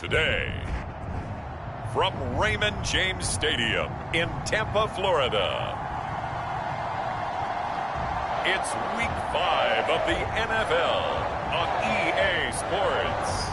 Today, from Raymond James Stadium in Tampa, Florida, it's Week 5 of the NFL on EA Sports.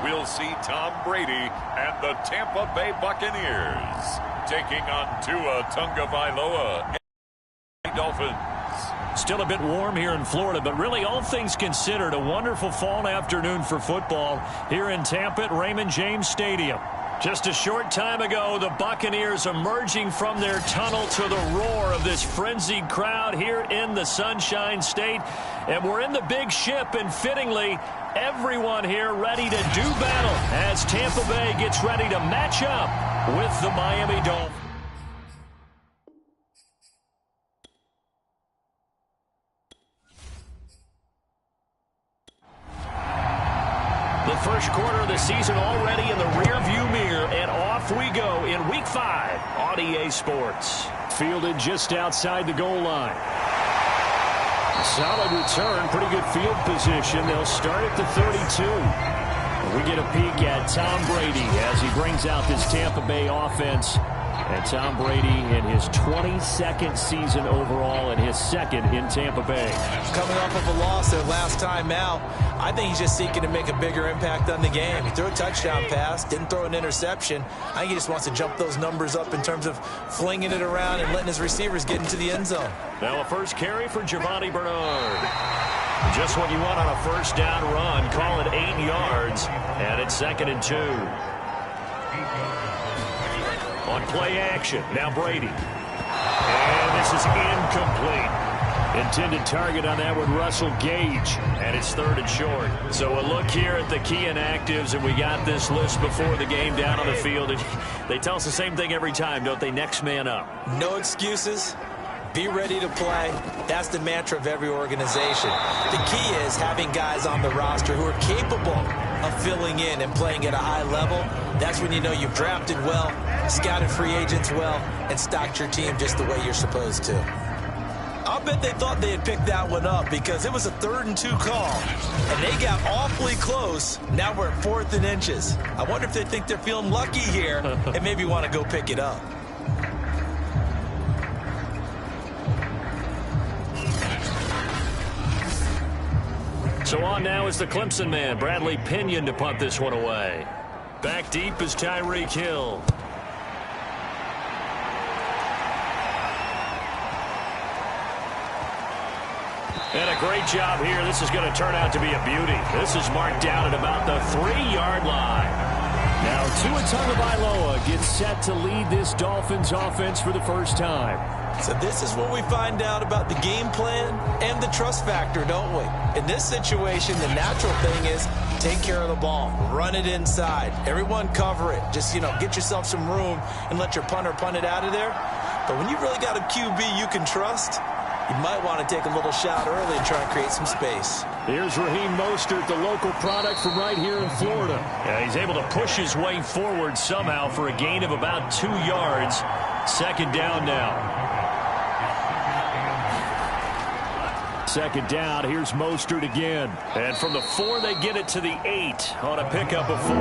We'll see Tom Brady and the Tampa Bay Buccaneers taking on Tua Tagovailoa and the Dolphins. Still a bit warm here in Florida, but really all things considered, a wonderful fall afternoon for football here in Tampa at Raymond James Stadium. Just a short time ago, the Buccaneers emerging from their tunnel to the roar of this frenzied crowd here in the Sunshine State. And we're in the big ship, and fittingly, everyone here ready to do battle as Tampa Bay gets ready to match up with the Miami Dolphins. The first quarter of the season already in the rearview mirror, and off we go in Week 5 on EA Sports. Fielded just outside the goal line. Solid return, pretty good field position. They'll start at the 32. We get a peek at Tom Brady as he brings out this Tampa Bay offense. And Tom Brady in his 22nd season overall and his second in Tampa Bay. Coming off of a loss their last time out, I think he's just seeking to make a bigger impact on the game. He threw a touchdown pass, didn't throw an interception. I think he just wants to jump those numbers up in terms of flinging it around and letting his receivers get into the end zone. Now a first carry for Giovanni Bernard. Just what you want on a first down run. Call it 8 yards, and it's 2nd and 2. On play action, now Brady. And this is incomplete. Intended target on that with Russell Gage. And it's 3rd and short. So a look here at the key inactives, and we got this list before the game down on the field. And they tell us the same thing every time, don't they? Next man up. No excuses. Be ready to play. That's the mantra of every organization. The key is having guys on the roster who are capable of filling in and playing at a high level. That's when you know you've drafted well, scouted free agents well, and stocked your team just the way you're supposed to. I'll bet they thought they had picked that one up because it was a 3rd and 2 call, and they got awfully close. Now we're at 4th and inches. I wonder if they think they're feeling lucky here and maybe want to go pick it up. So on now is the Clemson man, Bradley Pinion, to punt this one away. Back deep is Tyreek Hill. And a great job here. This is going to turn out to be a beauty. This is marked down at about the 3-yard line. Now Tua Tagovailoa gets set to lead this Dolphins offense for the first time. So this is what we find out about the game plan and the trust factor, don't we? In this situation, the natural thing is take care of the ball. Run it inside. Everyone cover it. Just, get yourself some room and let your punter punt it out of there. But when you really got a QB you can trust, you might want to take a little shot early and try and create some space. Here's Raheem Mostert, the local product from right here in Florida. Yeah, he's able to push his way forward somehow for a gain of about 2 yards. 2nd down now. 2nd down, here's Mostert again. And from the 4, they get it to the 8 on a pickup of 4.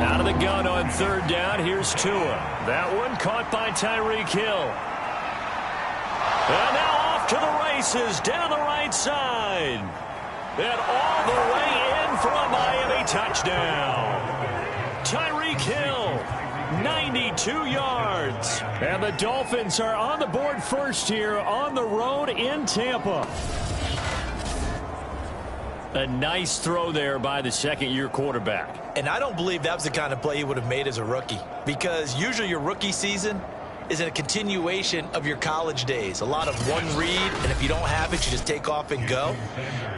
Out of the gun on 3rd down, here's Tua. That one caught by Tyreek Hill. And now off to the races, down the right side. And all the way in for a Miami touchdown. Tyreek Hill. 92 yards. And the Dolphins are on the board first here on the road in Tampa. A nice throw there by the second-year quarterback. And I don't believe that was the kind of play he would have made as a rookie, because usually your rookie season is a continuation of your college days. A lot of one read, and if you don't have it, you just take off and go.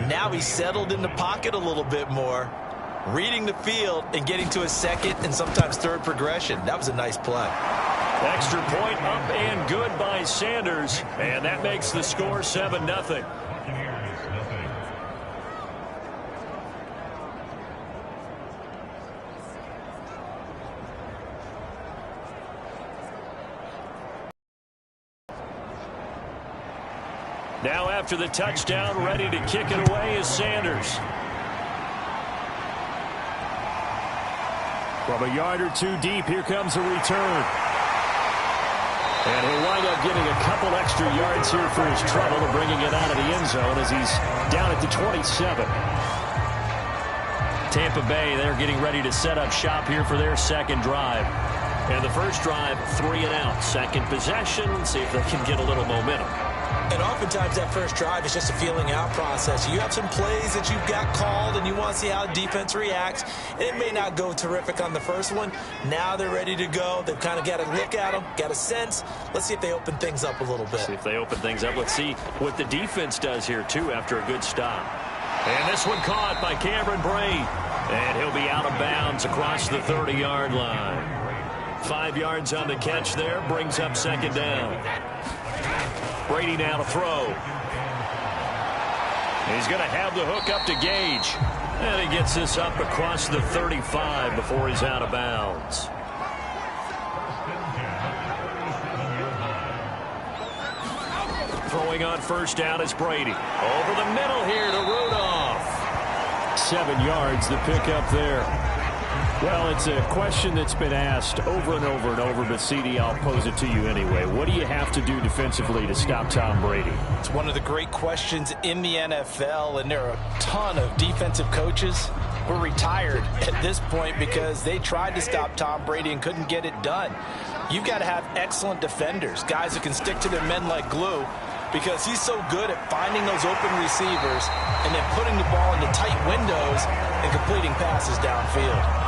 Now he's settled in the pocket a little bit more, reading the field and getting to his second and sometimes third progression. That was a nice play. Extra point up and good by Sanders, and that makes the score 7-0. Now after the touchdown, ready to kick it away is Sanders. From a yard or two deep, here comes a return. And he'll wind up getting a couple extra yards here for his trouble and bringing it out of the end zone as he's down at the 27. Tampa Bay, they're getting ready to set up shop here for their second drive. And the first drive, 3 and out. Second possession, see if they can get a little momentum. And oftentimes that first drive is just a feeling out process. You have some plays that you've got called and you want to see how defense reacts. And it may not go terrific on the first one. Now they're ready to go. They've kind of got to look at them, got a sense. Let's see if they open things up a little bit. See if they open things up. Let's see what the defense does here, too, after a good stop. And this one caught by Cameron Brate. And he'll be out of bounds across the 30-yard line. 5 yards on the catch there, brings up second down. Brady now to throw. He's going to have the hook up to Gage. And he gets this up across the 35 before he's out of bounds. Throwing on first down is Brady. Over the middle here to Rudolph. 7 yards, the pickup there. Well, it's a question that's been asked over and over and over, but CD, I'll pose it to you anyway. What do you have to do defensively to stop Tom Brady? It's one of the great questions in the NFL, and there are a ton of defensive coaches who are retired at this point because they tried to stop Tom Brady and couldn't get it done. You've got to have excellent defenders, guys who can stick to their men like glue, because he's so good at finding those open receivers and then putting the ball into tight windows and completing passes downfield.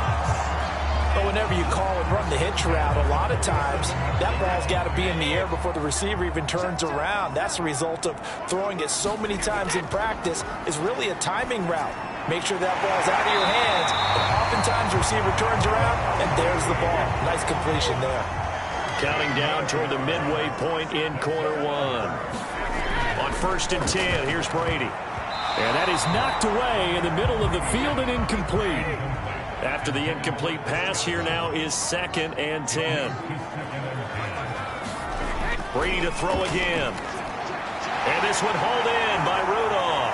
But whenever you call and run the hitch route, a lot of times that ball's got to be in the air before the receiver even turns around. That's the result of throwing it so many times in practice is really a timing route. Make sure that ball's out of your hands, and oftentimes the receiver turns around, and there's the ball. Nice completion there. Counting down toward the midway point in quarter one. On 1st and 10, here's Brady. And that is knocked away in the middle of the field and incomplete. After the incomplete pass, here now is 2nd and 10. Brady to throw again. And this one hauled in by Rudolph.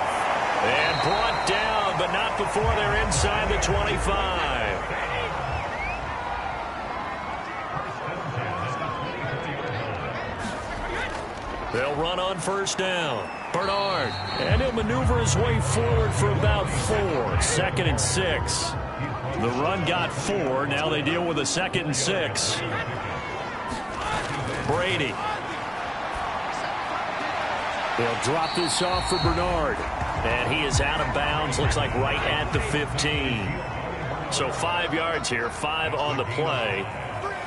And brought down, but not before they're inside the 25. They'll run on first down. Bernard. And he'll maneuver his way forward for about 4. 2nd and 6. The run got 4. Now they deal with a 2nd and 6. Brady. They'll drop this off for Bernard. And he is out of bounds. Looks like right at the 15. So 5 yards here. 5 on the play.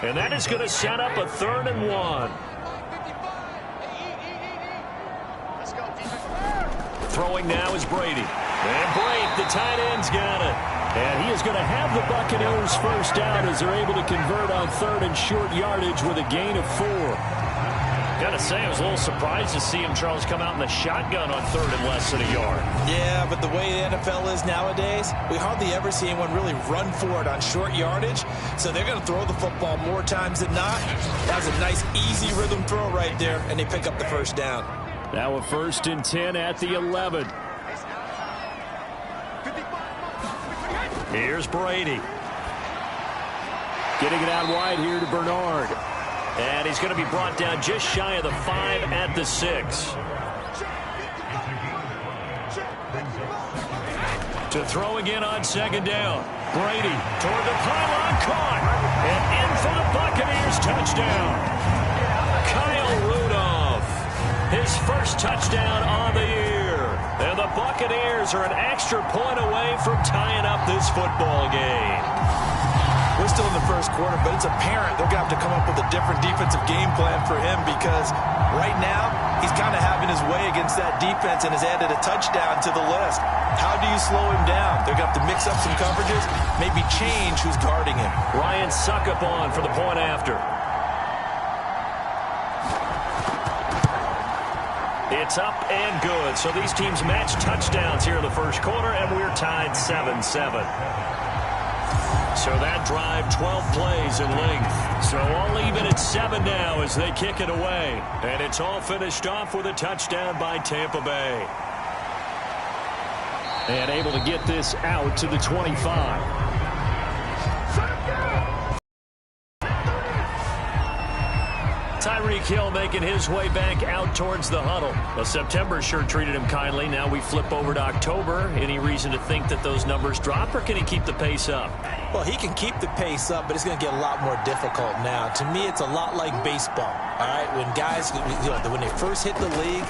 And that is going to set up a 3rd and 1. Throwing now is Brady. And Brate, the tight end's got it. And he is going to have the Buccaneers first down as they're able to convert on 3rd and short yardage with a gain of 4. Got to say, I was a little surprised to see him, Charles, come out in the shotgun on 3rd and less than a yard. Yeah, but the way the NFL is nowadays, we hardly ever see anyone really run for it on short yardage. So they're going to throw the football more times than not. That was a nice, easy rhythm throw right there, and they pick up the first down. Now a 1st and 10 at the 11. Here's Brady. Getting it out wide here to Bernard. And he's going to be brought down just shy of the 5 at the 6. To throw again on 2nd down. Brady toward the pylon, caught. And in for the Buccaneers, touchdown. Kyle Rudolph. His first touchdown on the year. And the Buccaneers are an extra point away from tying up this football game. We're still in the first quarter, but it's apparent they're going to have to come up with a different defensive game plan for him because right now he's kind of having his way against that defense and has added a touchdown to the list. How do you slow him down? They're going to have to mix up some coverages, maybe change who's guarding him. Ryan Succop on for the point after. It's up and good. So these teams match touchdowns here in the first quarter, and we're tied 7-7. So that drive, 12 plays in length. So all even at 7 now as they kick it away. And it's all finished off with a touchdown by Tampa Bay. And able to get this out to the 25. Tyreek Hill making his way back out towards the huddle. Well, September sure treated him kindly. Now we flip over to October. Any reason to think that those numbers drop, or can he keep the pace up? Well, he can keep the pace up, but it's going to get a lot more difficult now. To me, it's a lot like baseball. All right, when guys, when they first hit the league,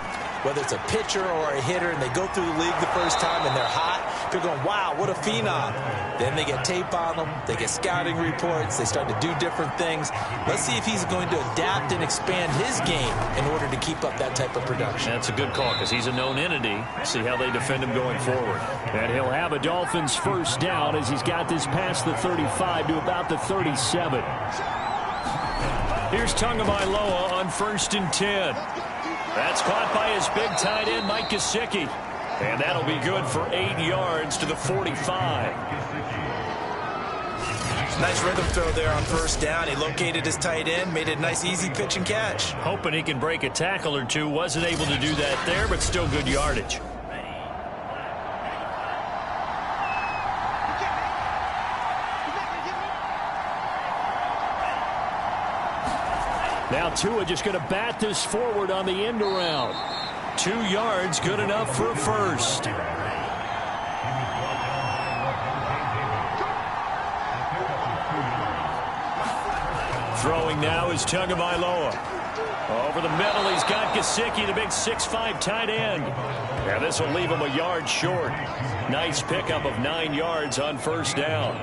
whether it's a pitcher or a hitter, and they go through the league the first time and they're hot, they're going, wow, what a phenom. Then they get tape on them, they get scouting reports, they start to do different things. Let's see if he's going to adapt and expand his game in order to keep up that type of production. That's a good call because he's a known entity. See how they defend him going forward. And he'll have a Dolphins first down as he's got this past the 35 to about the 37. Here's Tagovailoa on 1st and 10. That's caught by his big tight end, Mike Gesicki. And that'll be good for 8 yards to the 45. Nice rhythm throw there on first down. He located his tight end, made it a nice, easy pitch and catch. Hoping he can break a tackle or two. Wasn't able to do that there, but still good yardage. Now Tua just going to bat this forward on the end around. 2 yards, good enough for a first. Throwing now is Tagovailoa. Over the middle, he's got Gesicki, the big 6'5" tight end. Now this will leave him a yard short. Nice pickup of 9 yards on first down.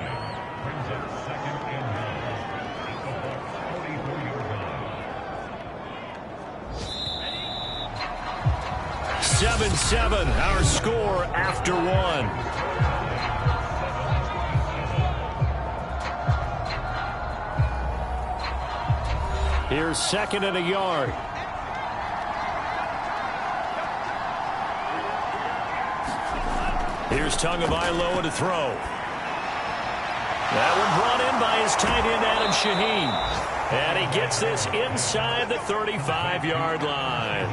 7-7, our score after 1. Here's 2nd and a yard. Here's Tagovailoa to throw. That one brought in by his tight end, Adam Shaheen. And he gets this inside the 35-yard line.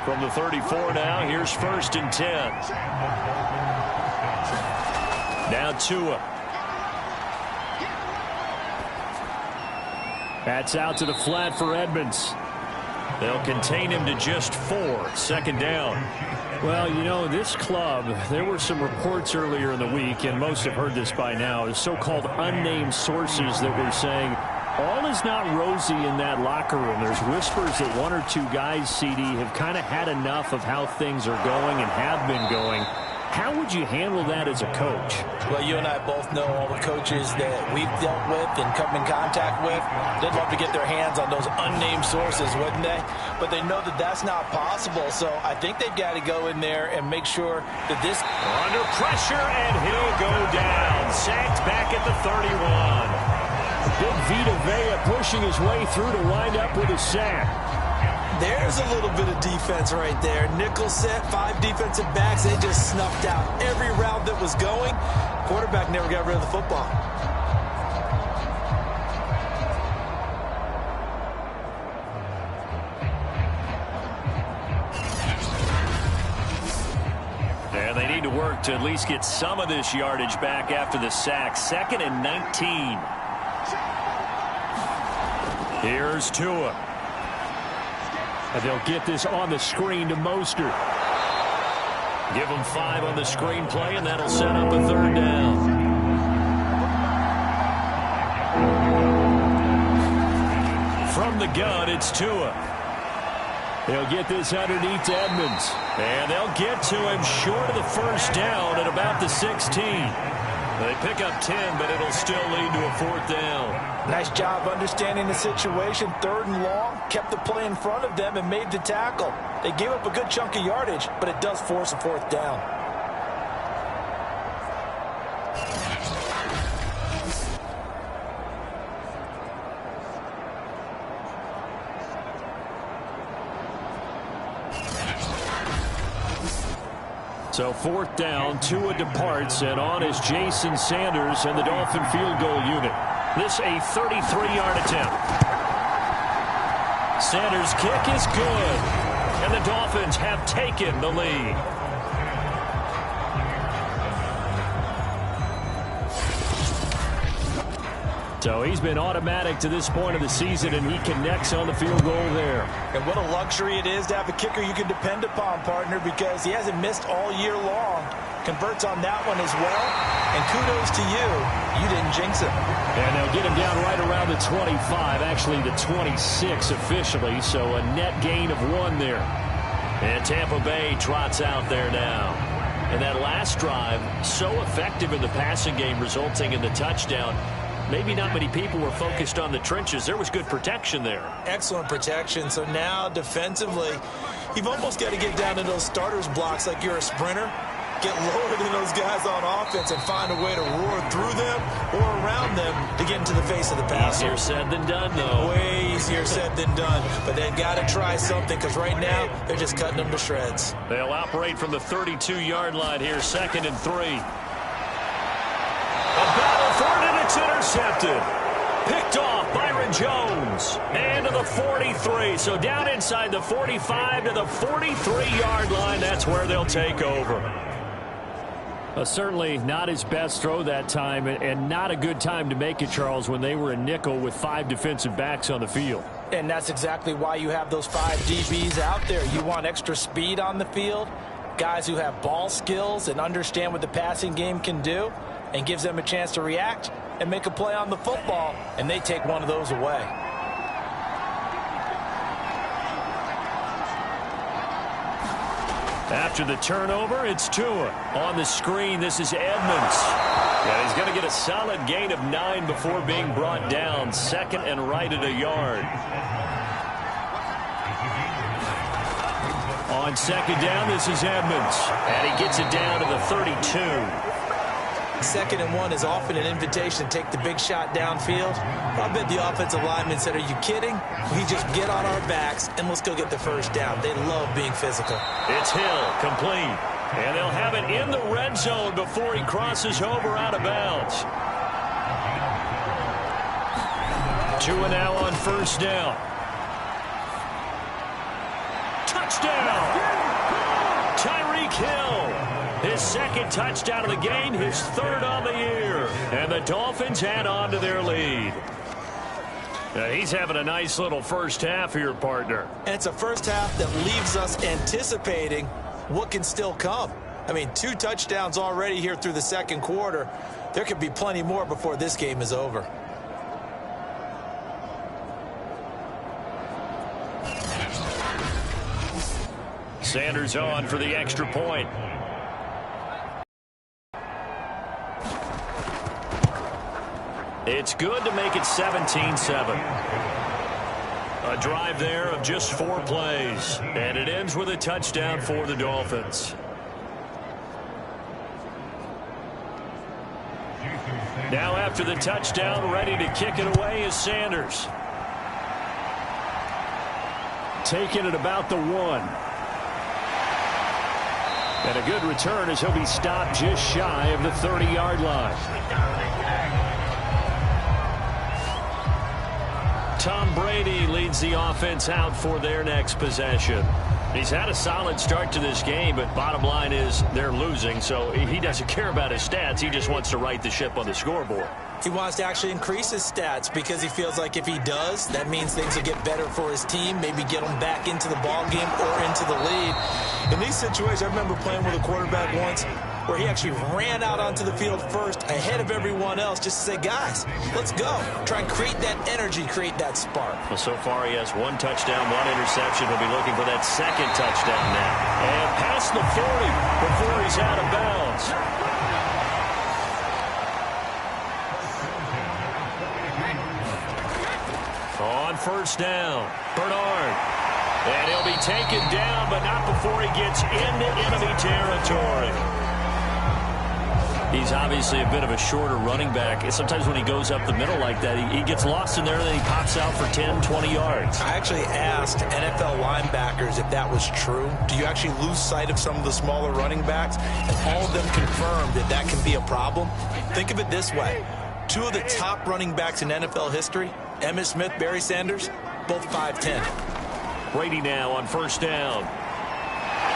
From the 34 now, here's 1st and 10. Now Tua. That's out to the flat for Edmonds. They'll contain him to just 4. 2nd down. Well, you know, this club, there were some reports earlier in the week, and most have heard this by now, is so-called unnamed sources that were saying all is not rosy in that locker room. There's whispers that 1 or 2 guys, CD, have kind of had enough of how things are going and have been going. How would you handle that as a coach? Well, you and I both know all the coaches that we've dealt with and come in contact with. They'd love to get their hands on those unnamed sources, wouldn't they? But they know that that's not possible. So I think they've got to go in there and make sure that this... Under pressure, and he'll go down. Sacked back at the 31. Big Vita Vea pushing his way through to wind up with a sack. There's a little bit of defense right there. Nickel set, 5 defensive backs. They just snuffed out every route that was going. Quarterback never got rid of the football. And they need to work to at least get some of this yardage back after the sack. 2nd and 19. Here's Tua. And they'll get this on the screen to Mostert. Give them 5 on the screenplay, and that'll set up a 3rd down. From the gun, it's Tua. They'll get this underneath to Edmonds. And they'll get to him short of the 1st down at about the 16. They pick up 10, but it'll still lead to a 4th down. Nice job understanding the situation. 3rd and long, kept the play in front of them and made the tackle. They gave up a good chunk of yardage, but it does force a 4th down. So 4th down, Tua departs, and on is Jason Sanders and the Dolphin field goal unit. This a 33-yard attempt. Sanders' kick is good, and the Dolphins have taken the lead. So he's been automatic to this point of the season, and he connects on the field goal there. And what a luxury it is to have a kicker you can depend upon, partner, because he hasn't missed all year long. Converts on that one as well. And kudos to you. You didn't jinx him. And they'll get him down right around the 25, actually the 26 officially, so a net gain of 1 there. And Tampa Bay trots out there now. And that last drive, so effective in the passing game, resulting in the touchdown. Maybe not many people were focused on the trenches. There was good protection there. Excellent protection. So now defensively, you've almost got to get down to those starters blocks like you're a sprinter. Get lower than those guys on offense and find a way to roar through them or around them to get into the face of the passer. Easier said than done, though. Way easier said than done. But they've got to try something because right now they're just cutting them to shreds. They'll operate from the 32-yard line here, 2nd and 3. A battle for it, and it's intercepted. Picked off Byron Jones. And to the 43. So down inside the 45 to the 43-yard line. That's where they'll take over. Certainly not his best throw that time, and not a good time to make it, Charles, when they were a nickel with 5 defensive backs on the field. And that's exactly why you have those 5 DBs out there. You want extra speed on the field, guys who have ball skills and understand what the passing game can do, and gives them a chance to react and make a play on the football, and they take one of those away. After the turnover, it's Tua. On the screen, this is Edmonds. And he's going to get a solid gain of 9 before being brought down. 2nd and right at a yard. On 2nd down, this is Edmonds. And he gets it down to the 32. 2nd and 1 is often an invitation to take the big shot downfield. I bet the offensive lineman said, are you kidding? We just get on our backs and let's go get the first down. They love being physical. It's Hill, complete. And they'll have it in the red zone before he crosses over out of bounds. Tua now on 1st down. Touchdown! Tyreek Hill. His 2nd touchdown of the game, his 3rd on the year. And the Dolphins add on to their lead. He's having a nice little first half here, partner. And it's a first half that leaves us anticipating what can still come. I mean, 2 touchdowns already here through the 2nd quarter. There could be plenty more before this game is over. Sanders on for the extra point. It's good to make it 17-7. A drive there of just 4 plays. And it ends with a touchdown for the Dolphins. Now after the touchdown, ready to kick it away is Sanders. Taking it about the 1. And a good return as he'll be stopped just shy of the 30-yard line. Tom Brady leads the offense out for their next possession. He's had a solid start to this game, but bottom line is they're losing, so he doesn't care about his stats. He just wants to right the ship on the scoreboard. He wants to actually increase his stats because he feels like if he does, that means things will get better for his team, maybe get them back into the ball game or into the lead. In these situations, I remember playing with a quarterback once where he actually ran out onto the field first ahead of everyone else just to say, guys, let's go. Try and create that energy, create that spark. Well, so far he has 1 touchdown, 1 interception. He'll be looking for that 2nd touchdown now. And past the 40 before he's out of bounds. On 1st down, Bernard. And he'll be taken down, but not before he gets into enemy territory. He's obviously a bit of a shorter running back. Sometimes when he goes up the middle like that, he gets lost in there and then he pops out for 10, 20 yards. I actually asked NFL linebackers if that was true. Do you actually lose sight of some of the smaller running backs? And all of them confirmed that that can be a problem. Think of it this way. 2 of the top running backs in NFL history, Emmitt Smith, Barry Sanders, both 5'10". Brady now on first down.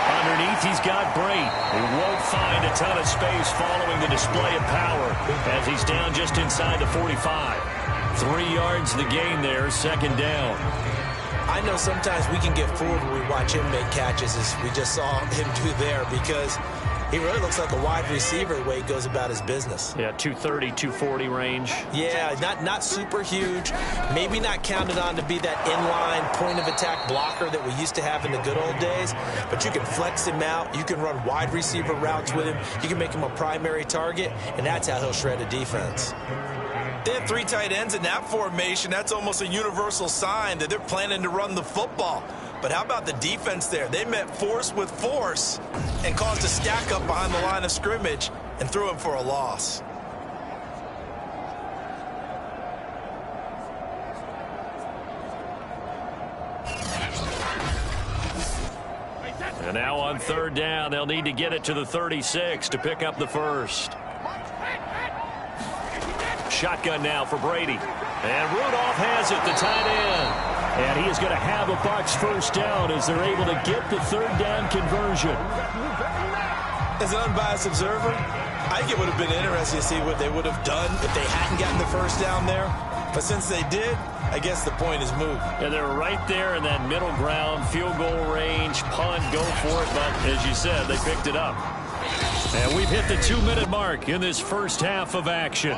Underneath, he's got Brate. He won't find a ton of space following the display of power as he's down just inside the 45. 3 yards the gain there, second down. I know sometimes we can get fooled when we watch him make catches, as we just saw him do there, because he really looks like a wide receiver the way he goes about his business. Yeah, 230, 240 range. Yeah, not super huge. Maybe not counted on to be that inline point-of-attack blocker that we used to have in the good old days. But you can flex him out. You can run wide receiver routes with him. You can make him a primary target, and that's how he'll shred a defense. They have 3 tight ends in that formation. That's almost a universal sign that they're planning to run the football. But how about the defense there? They met force with force and caused a stack up behind the line of scrimmage and threw him for a loss. And now on third down, they'll need to get it to the 36 to pick up the first. Shotgun now for Brady. And Rudolph has it, the tight end. And he is going to have a Bucs first down as they're able to get the third down conversion. As an unbiased observer, I think it would have been interesting to see what they would have done if they hadn't gotten the first down there. But since they did, I guess the point is moved. Yeah, they're right there in that middle ground, field goal range, punt, go for it. But as you said, they picked it up. And we've hit the 2-minute mark in this first half of action.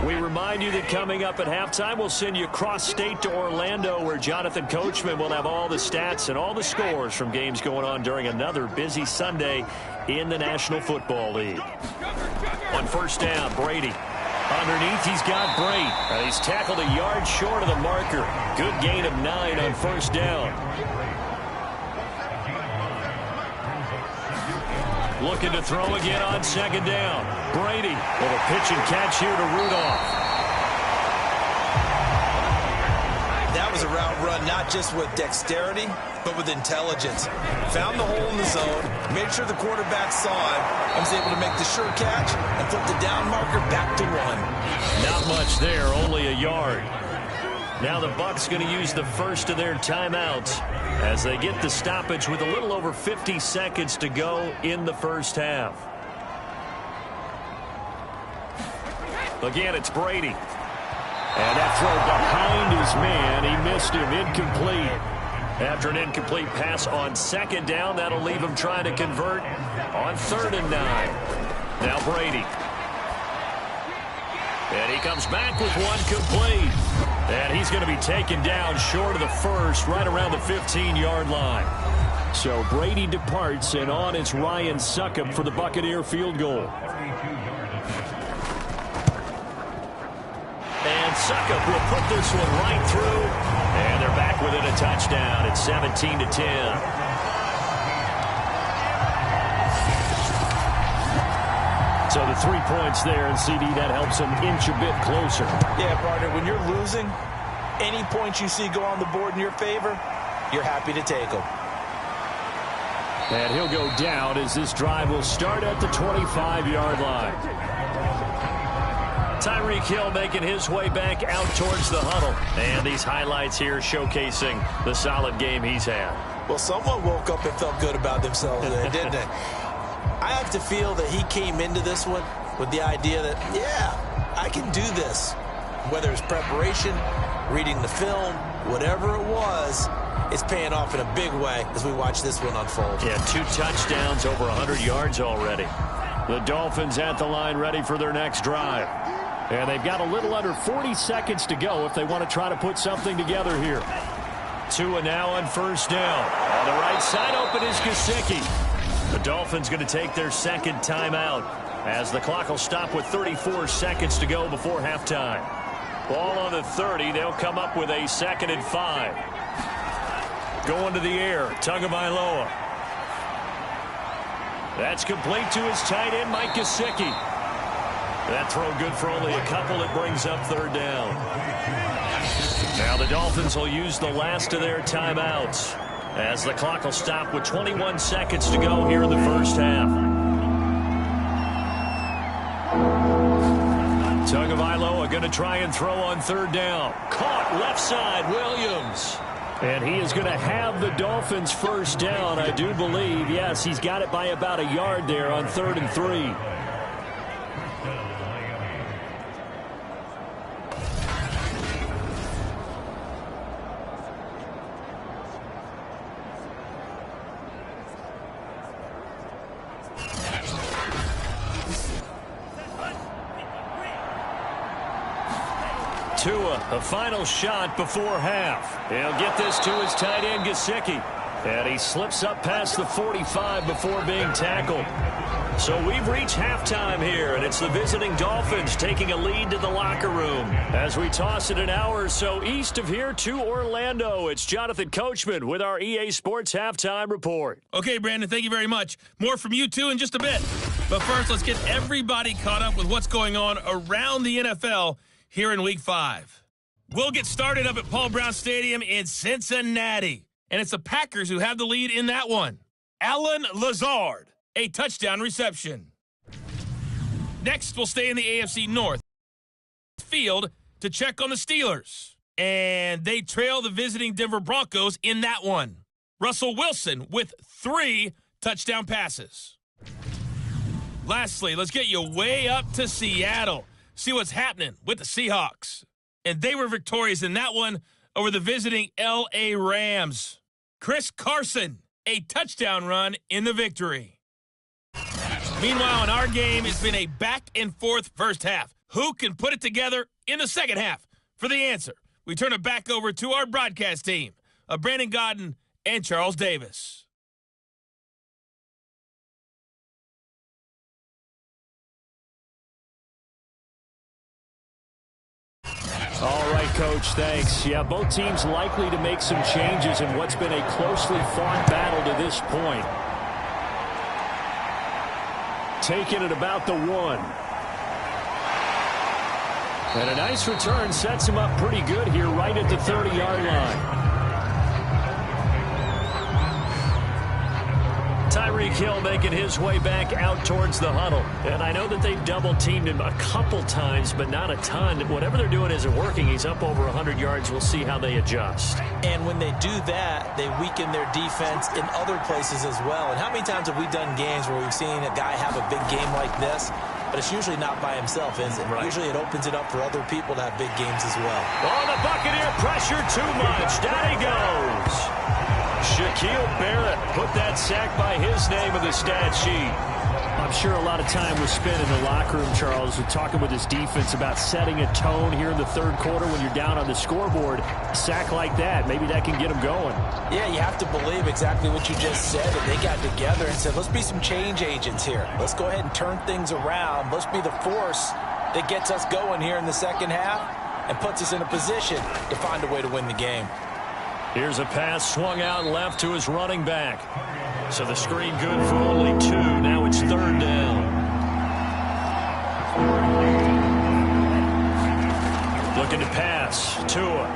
We remind you that coming up at halftime, we'll send you cross-state to Orlando, where Jonathan Coachman will have all the stats and all the scores from games going on during another busy Sunday in the National Football League. On first down, Brady. Underneath, he's got Brate. He's tackled a yard short of the marker. Good gain of 9 on first down. Looking to throw again on second down. Brady with a pitch and catch here to Rudolph. That was a route run not just with dexterity, but with intelligence. Found the hole in the zone, made sure the quarterback saw him, and was able to make the sure catch and flip the down marker back to 1. Not much there, only a yard. Now the Bucs going to use the first of their timeouts as they get the stoppage with a little over 50 seconds to go in the first half. Again, it's Brady. And that throw behind his man. He missed him. Incomplete. After an incomplete pass on second down, that'll leave him trying to convert on 3rd and 9. Now Brady. And he comes back with one complete. And he's going to be taken down short of the first, right around the 15-yard line. So Brady departs, and on it's Ryan Succop for the Buccaneer field goal. And Succop will put this one right through. And they're back within a touchdown. It's 17-10. So the 3 points there, and CD, that helps them inch a bit closer. Yeah, partner, when you're losing, any points you see go on the board in your favor, you're happy to take them. And he'll go down as this drive will start at the 25-yard line. Tyreek Hill making his way back out towards the huddle. And these highlights here showcasing the solid game he's had. Well, someone woke up and felt good about themselves there, didn't they? I have to feel that he came into this one with the idea that, yeah, I can do this. Whether it's preparation, reading the film, whatever it was, it's paying off in a big way as we watch this one unfold. Yeah, 2 touchdowns, over 100 yards already. The Dolphins at the line ready for their next drive. And they've got a little under 40 seconds to go if they want to try to put something together here. Tua now on first down. On the right side open is Gesicki. The Dolphins going to take their second timeout as the clock will stop with 34 seconds to go before halftime. Ball on the 30. They'll come up with a 2nd and 5. Going to the air. Tagovailoa. That's complete to his tight end, Mike Gesicki. That throw good for only a couple. It brings up third down. Now the Dolphins will use the last of their timeouts as the clock will stop with 21 seconds to go here in the first half. Tagovailoa going to try and throw on third down. Caught left side, Williams. And he is going to have the Dolphins first down, I do believe. Yes, he's got it by about a yard there on 3rd and 3. Tua, a final shot before half. He'll get this to his tight end, Gesicki. And he slips up past the 45 before being tackled. So we've reached halftime here, and it's the visiting Dolphins taking a lead to the locker room. As we toss it an hour or so east of here to Orlando, it's Jonathan Coachman with our EA Sports Halftime Report. Okay, Brandon, thank you very much. More from you, too, in just a bit. But first, let's get everybody caught up with what's going on around the NFL here in Week 5. We'll get started up at Paul Brown Stadium in Cincinnati. And it's the Packers who have the lead in that one. Allen Lazard, a touchdown reception. Next, we'll stay in the AFC North field to check on the Steelers. And they trail the visiting Denver Broncos in that one. Russell Wilson with 3 touchdown passes. Lastly, let's get you way up to Seattle. See what's happening with the Seahawks. And they were victorious in that one over the visiting L.A. Rams. Chris Carson, a touchdown run in the victory. Meanwhile, in our game, it's been a back-and-forth first half. Who can put it together in the second half? For the answer, we turn it back over to our broadcast team of Brandon Godden and Charles Davis. All right, Coach, thanks. Yeah, both teams likely to make some changes in what's been a closely fought battle to this point. Taking it about the 1. And a nice return sets him up pretty good here right at the 30-yard line. Tyreek Hill making his way back out towards the huddle. And I know that they've double-teamed him a couple times, but not a ton. Whatever they're doing isn't working. He's up over 100 yards. We'll see how they adjust. And when they do that, they weaken their defense in other places as well. And how many times have we done games where we've seen a guy have a big game like this, but it's usually not by himself, is it? Right. Usually it opens it up for other people to have big games as well. Oh, the Buccaneer pressure too much. Down he goes. Shaquille Barrett put that sack by his name in the stat sheet. I'm sure a lot of time was spent in the locker room, Charles, with talking with his defense about setting a tone here in the third quarter when you're down on the scoreboard. A sack like that, maybe that can get them going. Yeah, you have to believe exactly what you just said. And they got together and said, let's be some change agents here. Let's go ahead and turn things around. Let's be the force that gets us going here in the second half and puts us in a position to find a way to win the game. Here's a pass swung out left to his running back. So the screen good for only 2. Now it's third down. Looking to pass. Tua.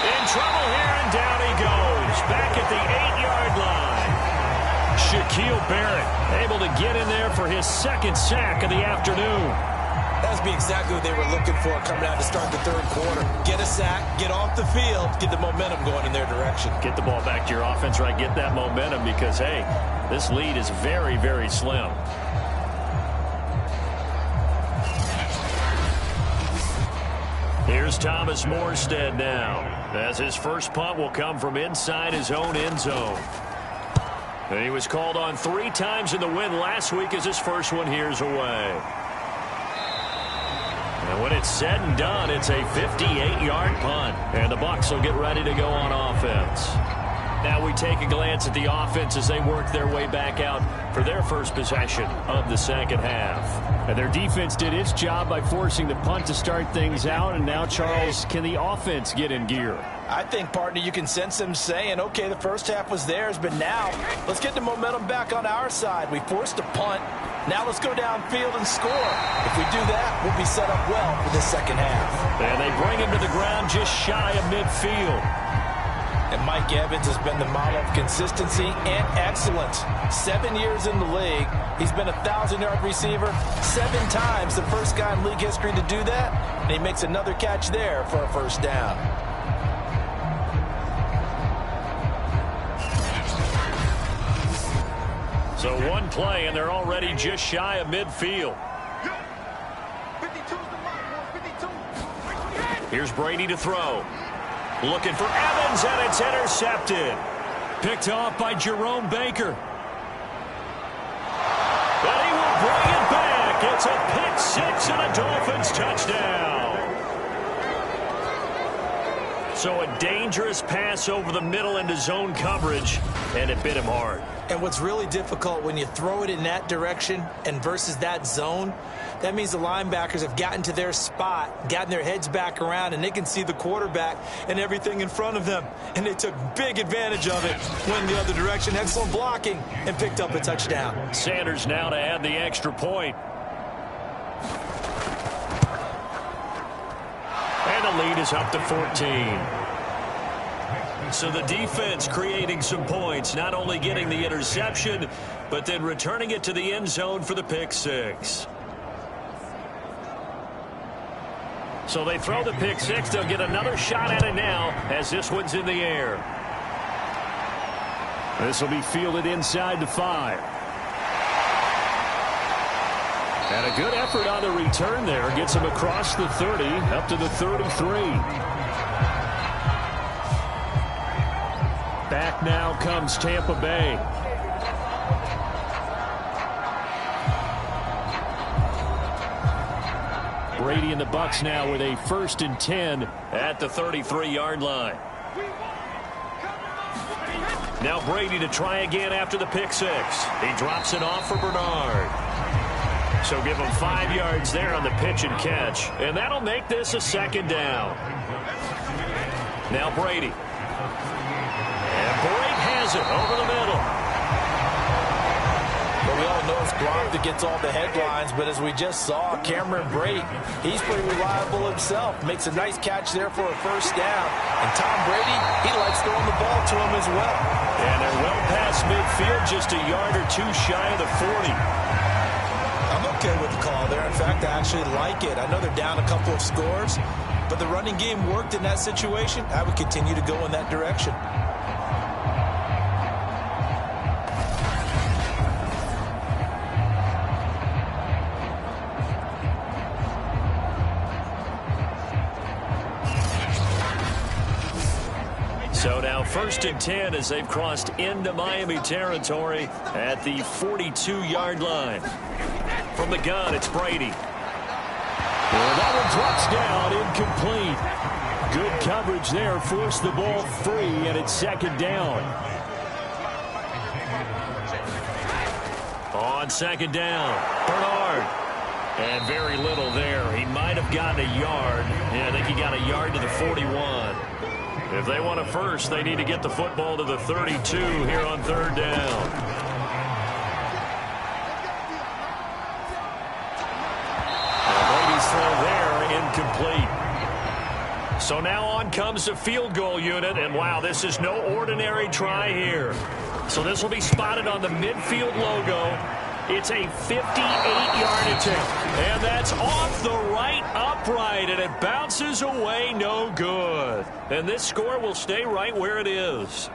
In trouble here, and down he goes. Back at the 8-yard line. Shaquille Barrett able to get in there for his second sack of the afternoon. That would be exactly what they were looking for coming out to start the third quarter. Get a sack, get off the field, get the momentum going in their direction. Get the ball back to your offense, right? Get that momentum because, hey, this lead is very, very slim. Here's Thomas Morstead now, as his first punt will come from inside his own end zone. And he was called on 3 times in the win last week as his first one here's away. And when it's said and done, it's a 58-yard punt. And the Bucs will get ready to go on offense. Now we take a glance at the offense as they work their way back out for their first possession of the second half. And their defense did its job by forcing the punt to start things out. And now, Charles, can the offense get in gear? I think, partner, you can sense them saying, okay, the first half was theirs, but now let's get the momentum back on our side. We forced a punt. Now let's go downfield and score. If we do that, we'll be set up well for the second half. And they bring him to the ground just shy of midfield. And Mike Evans has been the model of consistency and excellence. 7 years in the league. He's been a 1,000-yard receiver 7 times, the first guy in league history to do that. And he makes another catch there for a first down. So one play, and they're already just shy of midfield. Here's Brady to throw. Looking for Evans, and it's intercepted. Picked off by Jerome Baker. But he will bring it back. It's a pick six and a Dolphins touchdown. So a dangerous pass over the middle into zone coverage, and it bit him hard. And what's really difficult when you throw it in that direction and versus that zone, that means the linebackers have gotten to their spot, gotten their heads back around, and they can see the quarterback and everything in front of them. And they took big advantage of it, went the other direction, excellent blocking, and picked up a touchdown. Sanders now to add the extra point. And the lead is up to 14. So the defense creating some points, not only getting the interception, but then returning it to the end zone for the pick six. So they throw the pick six. They'll get another shot at it now as this one's in the air. This will be fielded inside the 5. And a good effort on the return there. Gets him across the 30, up to the 33. Back now comes Tampa Bay. Brady and the Bucs now with a 1st and 10 at the 33-yard line. Now Brady to try again after the pick six. He drops it off for Bernard. So give him 5 yards there on the pitch and catch. And that'll make this a second down. Now Brady. And Brady has it over the middle. Well, we all know it's Gronk that gets all the headlines, but as we just saw, Cameron Brate, he's pretty reliable himself. Makes a nice catch there for a first down. And Tom Brady, he likes throwing the ball to him as well. And they're well past midfield, just a yard or two shy of the 40. I'm okay with the call there. In fact, I actually like it. I know they're down a couple of scores, but the running game worked in that situation. I would continue to go in that direction. So now 1st and 10 as they've crossed into Miami territory at the 42-yard line. From the gun, it's Brady. Well, that one drops down, incomplete. Good coverage there, forced the ball free, and it's second down. On second down, Bernard. And very little there. He might have gotten a yard. Yeah, I think he got a yard to the 41. If they want a first, they need to get the football to the 32 here on 3rd down. And Brady's throw there, incomplete. So now on comes the field goal unit, and wow, this is no ordinary try here. So this will be spotted on the midfield logo. It's a 58-yard attempt, and that's off the right upright, and it bounces away no good. And this score will stay right where it is.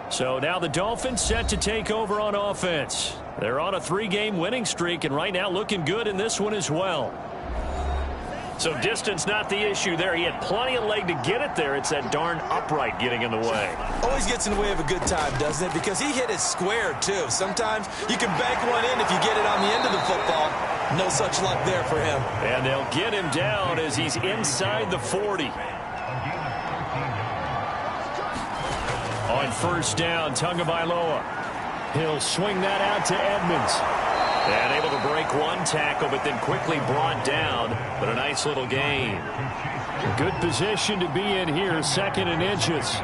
So now the Dolphins set to take over on offense. They're on a 3-game winning streak, and right now looking good in this one as well. So distance not the issue there. He had plenty of leg to get it there. It's that darn upright getting in the way. Always gets in the way of a good time, doesn't it? Because he hit it square, too. Sometimes you can bank one in if you get it on the end of the football. No such luck there for him. And they'll get him down as he's inside the 40. On first down, Tagovailoa. He'll swing that out to Edmonds. And able to break one tackle, but then quickly brought down. But a nice little gain. Good position to be in here, 2nd and inches.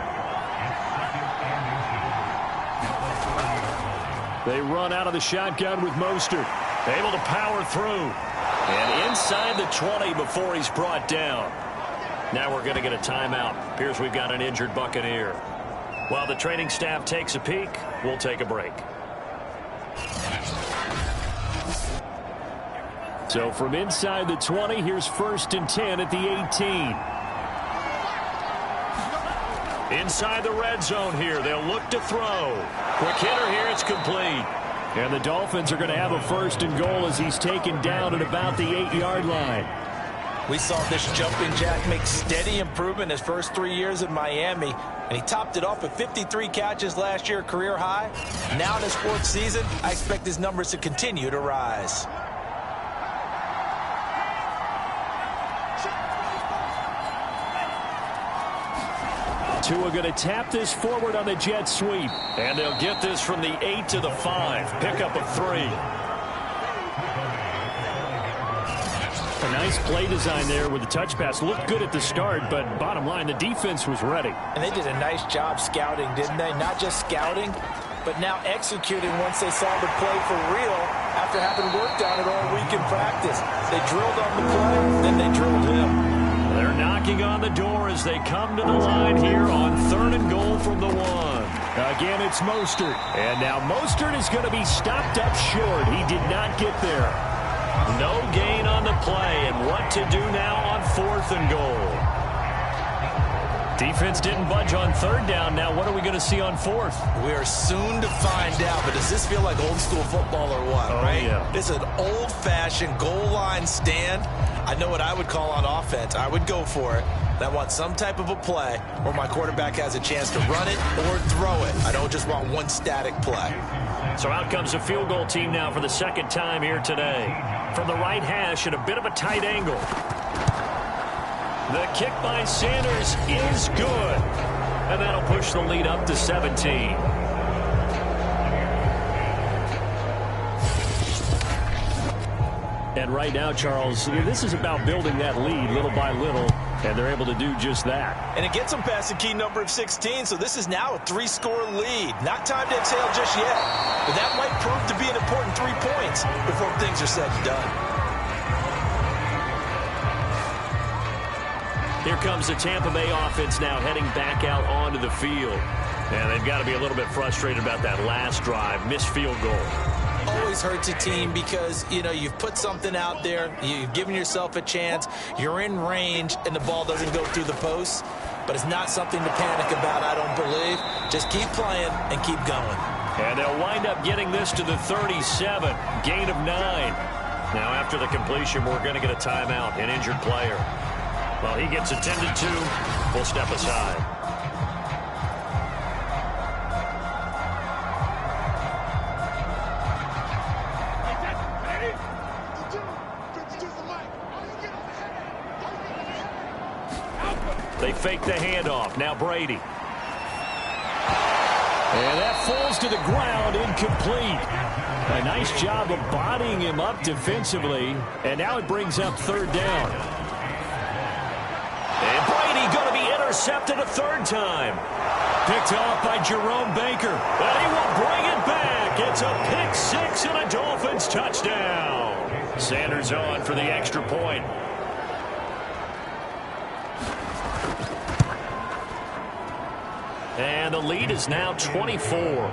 They run out of the shotgun with Mostert. Able to power through. And inside the 20 before he's brought down. Now we're going to get a timeout. Appears we've got an injured Buccaneer. While the training staff takes a peek, we'll take a break. So from inside the 20, here's 1st and 10 at the 18. Inside the red zone here, they'll look to throw. Quick hitter here, it's complete. And the Dolphins are going to have a 1st and goal as he's taken down at about the 8-yard line. We saw this jumping jack make steady improvement his first 3 years in Miami, and he topped it off with 53 catches last year, career high. Now in his 4th season, I expect his numbers to continue to rise. Tua going to tap this forward on the jet sweep. And they'll get this from the 8 to the 5. Pickup of 3. A nice play design there with the touch pass. Looked good at the start, but bottom line, the defense was ready. And they did a nice job scouting, didn't they? Not just scouting, but now executing once they saw the play for real after having worked on it all week in practice. They drilled on the play, then they drilled him. They're knocking on the door as they come to the line here on 3rd and goal from the 1. Again, it's Mostert. And now Mostert is going to be stopped up short. He did not get there. No gain on the play, and what to do now on 4th and goal. Defense didn't budge on 3rd down. Now what are we going to see on 4th? We are soon to find out, but does this feel like old school football or what, right? Yeah. This is an old-fashioned goal line stand. I know what I would call on offense. I would go for it. And I want some type of a play where my quarterback has a chance to run it or throw it. I don't just want one static play. So out comes the field goal team now for the 2nd time here today. From the right hash at a bit of a tight angle. The kick by Sanders is good. And that'll push the lead up to 17. And right now, Charles, this is about building that lead little by little, and they're able to do just that. And it gets them past the key number of 16, so this is now a 3-score lead. Not time to exhale just yet, but that might prove to be an important 3 points before things are said and done. Here comes the Tampa Bay offense now heading back out onto the field. And they've got to be a little bit frustrated about that last drive, missed field goal. Always hurts a team because, you know, you've put something out there, you've given yourself a chance, you're in range, and the ball doesn't go through the posts. But it's not something to panic about, I don't believe. Just keep playing and keep going. And they'll wind up getting this to the 37, gain of 9. Now after the completion, we're going to get a timeout, an injured player. Well, he gets attended to, we'll step aside. They fake the handoff. Now Brady. And that falls to the ground, incomplete. A nice job of bodying him up defensively. And now it brings up 3rd down. And Brady going to be intercepted a 3rd time. Picked off by Jerome Baker. And he will bring it back. It's a pick 6 and a Dolphins touchdown. Sanders on for the extra point. And the lead is now 24. A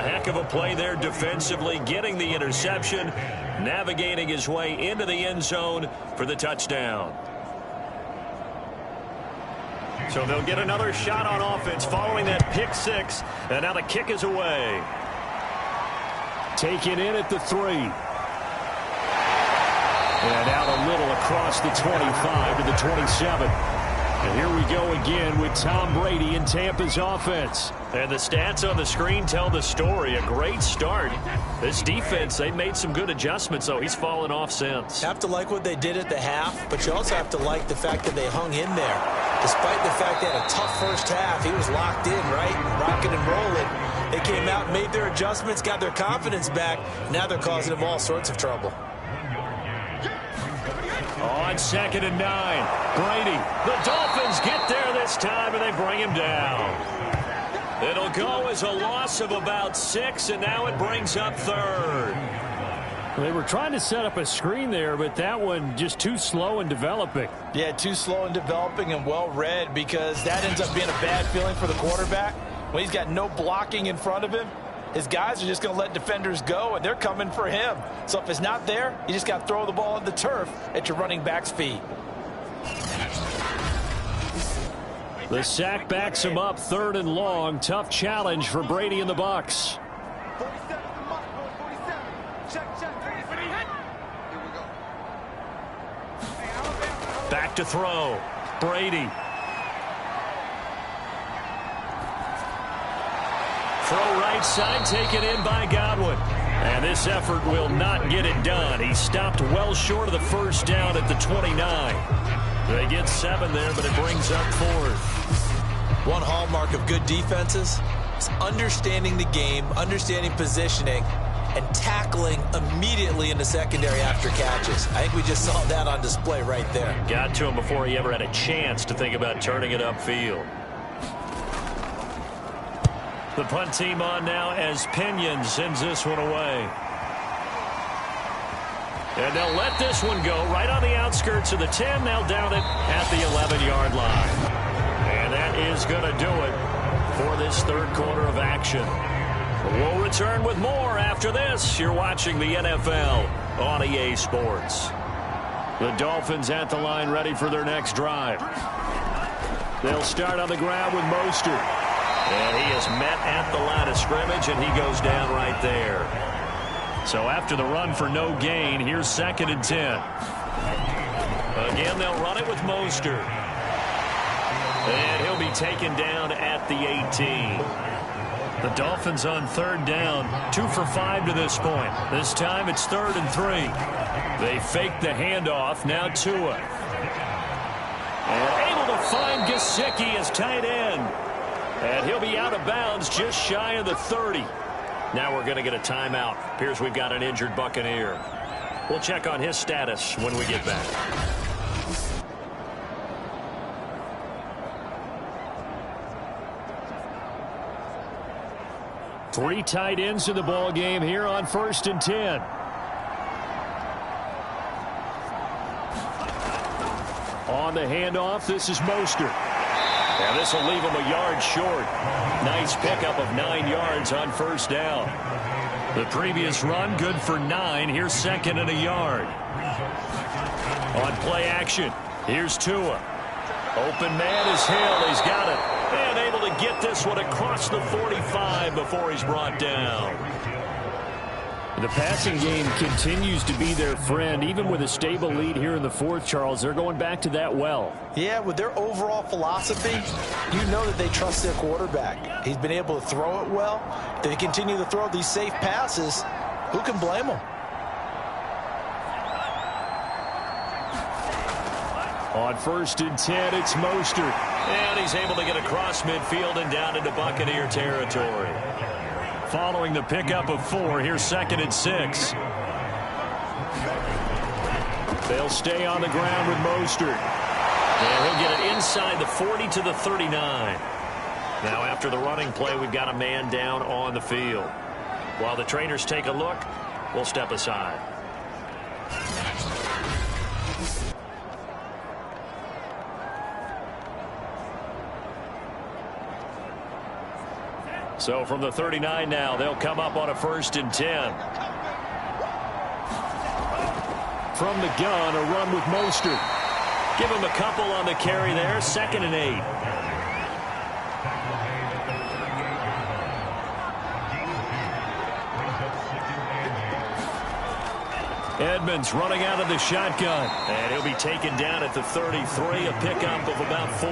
heck of a play there defensively, getting the interception, navigating his way into the end zone for the touchdown. So they'll get another shot on offense following that pick 6, and now the kick is away. Taken in at the 3. And out a little across the 25 to the 27. And here we go again with Tom Brady and Tampa's offense. And the stats on the screen tell the story. A great start. This defense, they made some good adjustments, though. He's fallen off since. Have to like what they did at the half, but you also have to like the fact that they hung in there. Despite the fact they had a tough first half, he was locked in, right? Rocking and rolling. They came out, made their adjustments, got their confidence back. Now they're causing them all sorts of trouble. On 2nd and 9, Brady. The Dolphins get there this time, and they bring him down. It'll go as a loss of about 6, and now it brings up 3rd. They were trying to set up a screen there, but that one just too slow in developing. Yeah, too slow in developing and well read, because that ends up being a bad feeling for the quarterback. When he's got no blocking in front of him, his guys are just going to let defenders go, and they're coming for him. So if it's not there, you just got to throw the ball on the turf at your running back's feet. The sack backs him up, 3rd and long. Tough challenge for Brady and the Bucs. Back to throw. Brady. Throw right side, taken in by Godwin. And this effort will not get it done. He stopped well short of the first down at the 29. They get 7 there, but it brings up 4th. One hallmark of good defenses is understanding the game, understanding positioning, and tackling immediately in the secondary after catches. I think we just saw that on display right there. Got to him before he ever had a chance to think about turning it upfield. The punt team on now as Pinion sends this one away. And they'll let this one go right on the outskirts of the 10. They'll down it at the 11-yard line. And that is going to do it for this 3rd quarter of action. We'll return with more after this. You're watching the NFL on EA Sports. The Dolphins at the line ready for their next drive. They'll start on the ground with Mostert. And he is met at the line of scrimmage, and he goes down right there. So after the run for no gain, here's 2nd and 10. Again, they'll run it with Mostert. And he'll be taken down at the 18. The Dolphins on 3rd down, 2 for 5 to this point. This time it's 3rd and 3. They fake the handoff, now Tua. And able to find Gesicki as tight end. And he'll be out of bounds just shy of the 30. Now we're going to get a timeout. Appears we've got an injured Buccaneer. We'll check on his status when we get back. Three tight ends in the ball game here on 1st and 10. On the handoff, this is Mostert. And this will leave him a yard short. Nice pickup of 9 yards on 1st down. The previous run, good for 9. Here's 2nd and a yard. On play action, here's Tua. Open man is Hill. He's got it. And able to get this one across the 45 before he's brought down. The passing game continues to be their friend. Even with a stable lead here in the 4th, Charles, they're going back to that well. Yeah, with their overall philosophy, you know that they trust their quarterback. He's been able to throw it well. If they continue to throw these safe passes, who can blame them? On 1st and 10, it's Mostert. And he's able to get across midfield and down into Buccaneer territory. Following the pickup of 4, here's 2nd and 6. They'll stay on the ground with Mostert. And he'll get it inside the 40 to the 39. Now after the running play, we've got a man down on the field. While the trainers take a look, we'll step aside. So from the 39 now, they'll come up on a 1st and 10. From the gun, a run with Mostert. Give him a couple on the carry there, 2nd and 8. Edmonds running out of the shotgun. And he'll be taken down at the 33, a pickup of about 4.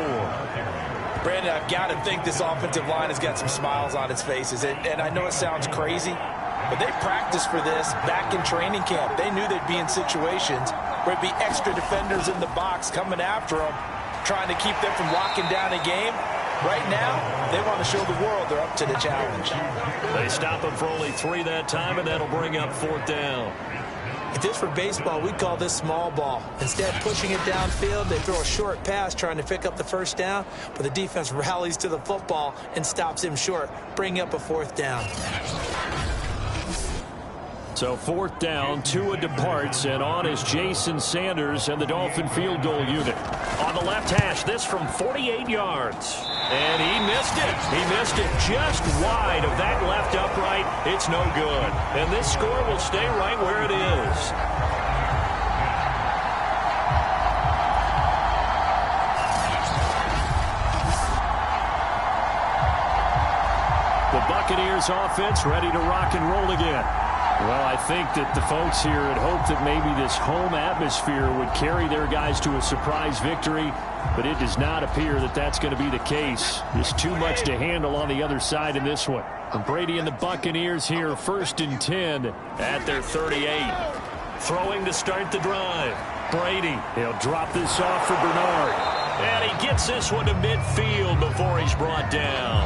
Brandon, I've got to think this offensive line has got some smiles on its faces. And I know it sounds crazy, but they practiced for this back in training camp. They knew they'd be in situations where it'd be extra defenders in the box coming after them, trying to keep them from locking down a game. Right now, they want to show the world they're up to the challenge. They stop him for only 3 that time, and that'll bring up 4th down. If this were baseball, we'd call this small ball. Instead of pushing it downfield, they throw a short pass trying to pick up the 1st down, but the defense rallies to the football and stops him short, bringing up a 4th down. So 4th down, Tua departs, and on is Jason Sanders and the Dolphin field goal unit. On the left hash, this from 48 yards. And he missed it. He missed it just wide of that left upright. It's no good. And this score will stay right where it is. The Buccaneers offense ready to rock and roll again. Well, I think that the folks here had hoped that maybe this home atmosphere would carry their guys to a surprise victory, but it does not appear that that's going to be the case. There's too much to handle on the other side in this one. And Brady and the Buccaneers here, 1st and 10 at their 38. Throwing to start the drive. Brady, he'll drop this off for Bernard. And he gets this one to midfield before he's brought down.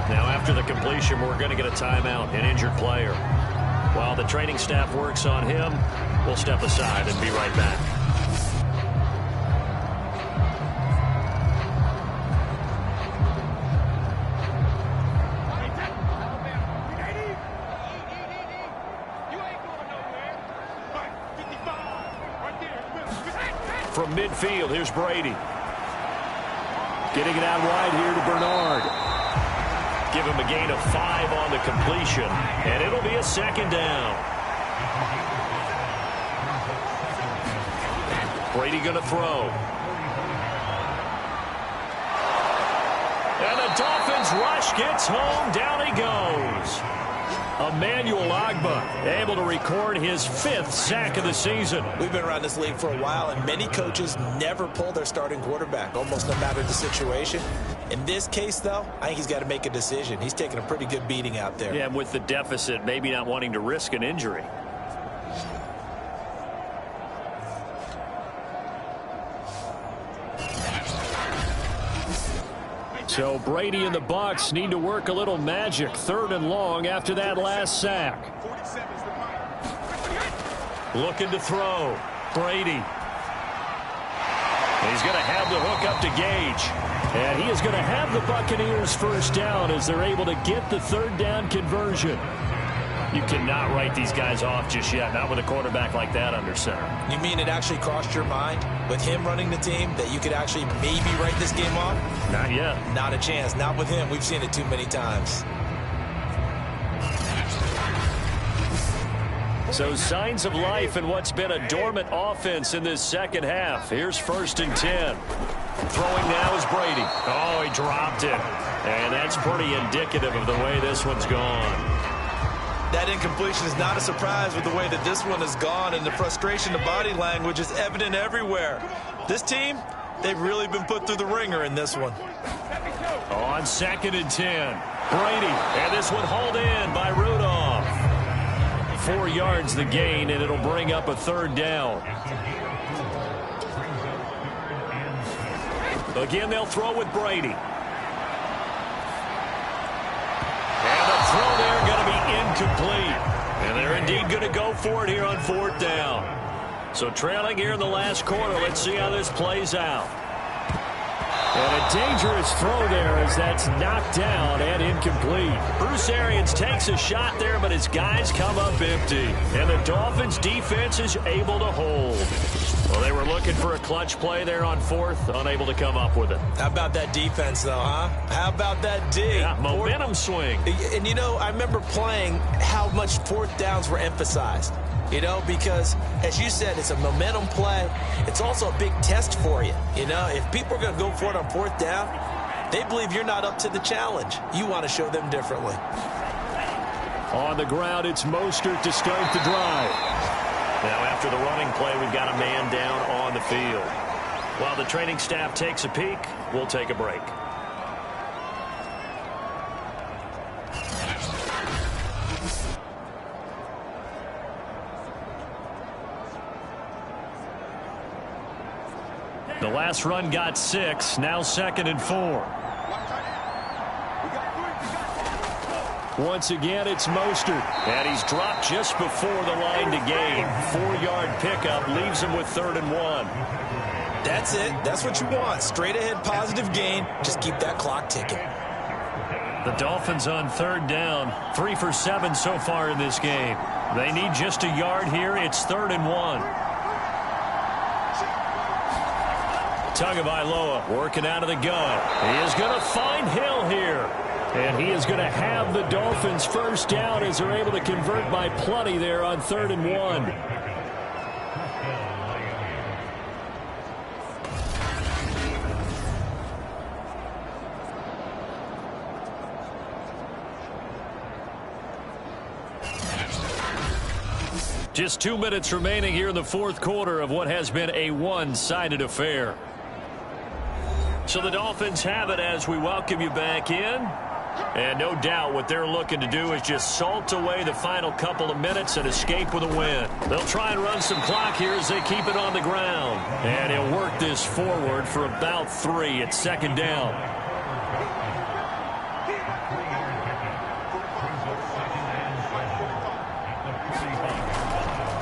Now, after the completion, we're going to get a timeout, an injured player. While the training staff works on him, we'll step aside and be right back. From midfield, here's Brady. Getting it out wide here to Bernard. Give him a gain of 5 on the completion, and it'll be a 2nd down. Brady going to throw. And the Dolphins rush gets home. Down he goes. Emmanuel Ogbah able to record his 5th sack of the season. We've been around this league for a while, and many coaches never pull their starting quarterback, almost no matter the situation. In this case, though, I think he's got to make a decision. He's taking a pretty good beating out there. Yeah, and with the deficit, maybe not wanting to risk an injury. So Brady and the Bucs need to work a little magic. 3rd and long after that last sack. Looking to throw. Brady. He's going to have the hook up to Gage. And he is going to have the Buccaneers 1st down as they're able to get the 3rd down conversion. You cannot write these guys off just yet, not with a quarterback like that under center. You mean it actually crossed your mind with him running the team that you could actually maybe write this game off? Not yet. Not a chance. Not with him. We've seen it too many times. So signs of life in what's been a dormant offense in this 2nd half. Here's 1st and 10. Throwing now is Brady. Oh, he dropped it. And that's pretty indicative of the way this one's gone. That incompletion is not a surprise with the way that this one has gone, and the frustration, the body language is evident everywhere. This team, they've really been put through the ringer in this one. On 2nd and 10, Brady, and this one hauled in by Rudolph. 4 yards the gain, and it'll bring up a 3rd down. Again, they'll throw with Brady. And the throw there going to be incomplete. And they're indeed going to go for it here on 4th down. So trailing here in the last quarter, let's see how this plays out. And a dangerous throw there as that's knocked down and incomplete. Bruce Arians takes a shot there, but his guys come up empty. And the Dolphins defense is able to hold. Well, they were looking for a clutch play there on 4th, unable to come up with it. How about that defense, though, huh? How about that D? Yeah, momentum swing. And, you know, I remember playing how much 4th downs were emphasized. You know, because, as you said, it's a momentum play. It's also a big test for you. You know, if people are going to go for it on 4th down, they believe you're not up to the challenge. You want to show them differently. On the ground, it's Mostert to start the drive. Now, after the running play, we've got a man down on the field. While the training staff takes a peek, we'll take a break. The last run got 6, now 2nd and 4. Once again, it's Mostert, and he's dropped just before the line to gain. 4-yard pickup leaves him with 3rd and 1. That's it. That's what you want. Straight ahead positive gain. Just keep that clock ticking. The Dolphins on 3rd down. 3 for 7 so far in this game. They need just a yard here. It's 3rd and 1. Tagovailoa working out of the gun. He is going to find Hill here. And he is going to have the Dolphins first down as they're able to convert by plenty there on 3rd and 1. Just 2 minutes remaining here in the 4th quarter of what has been a one-sided affair. So the Dolphins have it as we welcome you back in. And no doubt what they're looking to do is just salt away the final couple of minutes and escape with a win. They'll try and run some clock here as they keep it on the ground. And he'll work this forward for about 3 at 2nd down.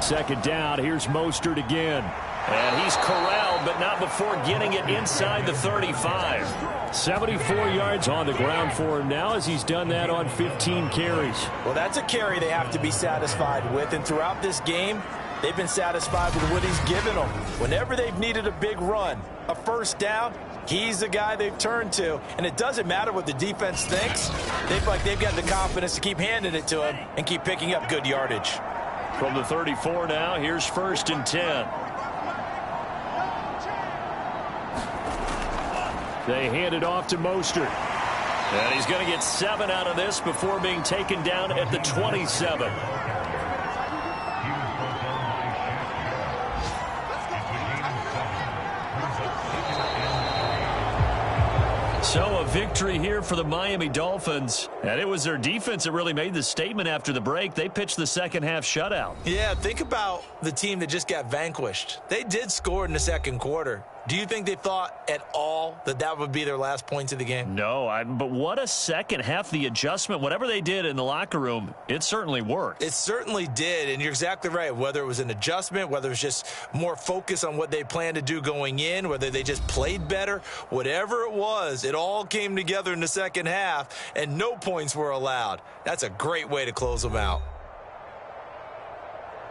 Second down, here's Mostert again. And he's corralled, but not before getting it inside the 35. 74 yards on the ground for him now as he's done that on 15 carries. Well, that's a carry they have to be satisfied with. And throughout this game, they've been satisfied with what he's given them. Whenever they've needed a big run, a first down, he's the guy they've turned to. And it doesn't matter what the defense thinks. They feel like they've got the confidence to keep handing it to him and keep picking up good yardage. From the 34 now, here's 1st and 10. They hand it off to Mostert. And he's going to get 7 out of this before being taken down at the 27. So a victory here for the Miami Dolphins. And it was their defense that really made the statement after the break. They pitched the second half shutout. Yeah, think about the team that just got vanquished. They did score in the 2nd quarter. Do you think they thought at all that that would be their last points of the game? No, but what a second half. The adjustment, whatever they did in the locker room, it certainly worked. It certainly did, and you're exactly right. Whether it was an adjustment, whether it was just more focus on what they planned to do going in, whether they just played better, whatever it was, it all came together in the second half, and no points were allowed. That's a great way to close them out.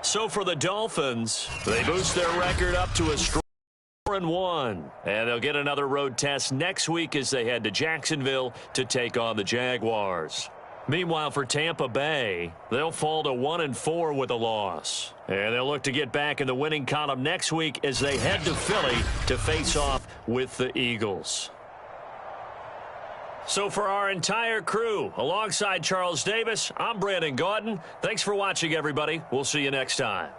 So for the Dolphins, they boost their record up to a strong 4-1, and they'll get another road test next week as they head to Jacksonville to take on the Jaguars. Meanwhile, for Tampa Bay, they'll fall to 1-4 with a loss, and they'll look to get back in the winning column next week as they head to Philly to face off with the Eagles. So for our entire crew, alongside Charles Davis, I'm Brandon Gaudin. Thanks for watching, everybody. We'll see you next time.